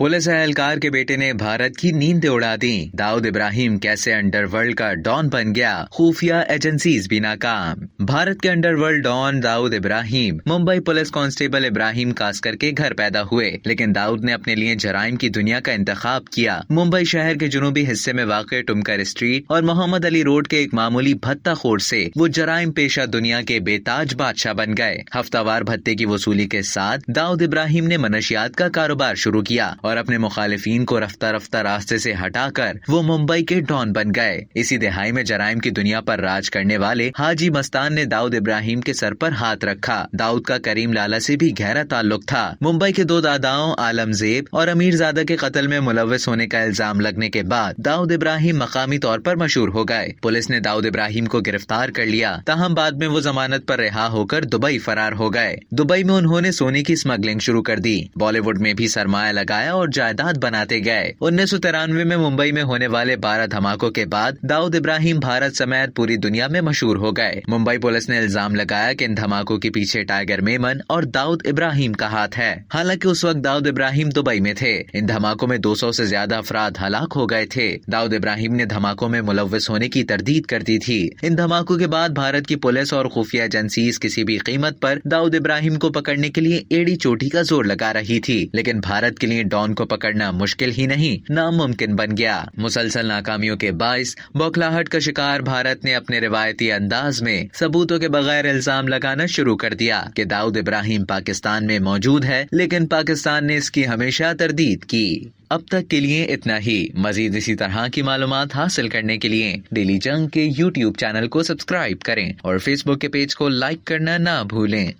Police एहलकार के बेटे ने भारत की नींदें उड़ा दी। दाऊद इब्राहिम कैसे अंडरवर्ल्ड का डॉन बन गया, खुफिया एजेंसीज भी नाकाम। भारत के underworld don Dawood Ibrahim Mumbai police constable Ibrahim Kaskar के घर पैदा हुए, लेकिन दाऊद ने अपने लिए जराइम की दुनिया का इंतखाब किया। मुंबई शहर के जुनूबी हिस्से में वाक़ टुमकर स्ट्रीट और मोहम्मद अली रोड के एक मामूली भत्ताखोर से वो जराइम पेशा दुनिया के बेताज बादशाह बन गए। हफ्तावार भत्ते की वसूली के साथ दाऊद इब्राहिम ने मनशियात का कारोबार शुरू किया और अपने मुखालिफिन को रफ्ता रफ्ता रास्ते से हटाकर वो मुंबई के डॉन बन गए। इसी दिहाई में जराइम की दुनिया पर राज करने वाले हाजी मस्तान ने दाऊद इब्राहिम के सर पर हाथ रखा। दाऊद का करीम लाला से भी गहरा ताल्लुक था। मुंबई के दो दादाओं आलमजेब और अमीरजादा के कत्ल में मुलव्वस होने का इल्जाम लगने के बाद दाऊद इब्राहिम मकामी तौर पर मशहूर हो गए। पुलिस ने दाऊद इब्राहिम को गिरफ्तार कर लिया, ताहम बाद में वो जमानत पर रिहा होकर दुबई फरार हो गए। दुबई में उन्होंने सोने की स्मगलिंग शुरू कर दी। बॉलीवुड में भी सरमाया लगाया और जायदाद बनाते गए। 1993 में मुंबई में होने वाले 12 धमाकों के बाद दाऊद इब्राहिम भारत समेत पूरी दुनिया में मशहूर हो गए। मुंबई पुलिस ने इल्जाम लगाया कि इन धमाकों के पीछे टाइगर मेमन और दाऊद इब्राहिम का हाथ है। हालांकि उस वक्त दाऊद इब्राहिम दुबई में थे। इन धमाकों में 200 से ज्यादा अफराद हलाक हो गए थे। दाऊद इब्राहिम ने धमाकों में मुलव्वस होने की तरदीद कर दी थी। इन धमाकों के बाद भारत की पुलिस और खुफिया एजेंसीज किसी भी कीमत पर दाऊद इब्राहिम को पकड़ने के लिए एड़ी चोटी का जोर लगा रही थी, लेकिन भारत के लिए डॉन को पकड़ना मुश्किल ही नहीं नामुमकिन बन गया। मुसलसल नाकामियों के बाइस बौखलाहट का शिकार भारत ने अपने रिवायती अंदाज में सबूतों के बगैर इल्जाम लगाना शुरू कर दिया कि दाऊद इब्राहिम पाकिस्तान में मौजूद है, लेकिन पाकिस्तान ने इसकी हमेशा तरदीद की। अब तक के लिए इतना ही। मजीद इसी तरह की मालूमात हासिल करने के लिए डेली जंग के YouTube चैनल को सब्सक्राइब करें और Facebook के पेज को लाइक करना ना भूलें।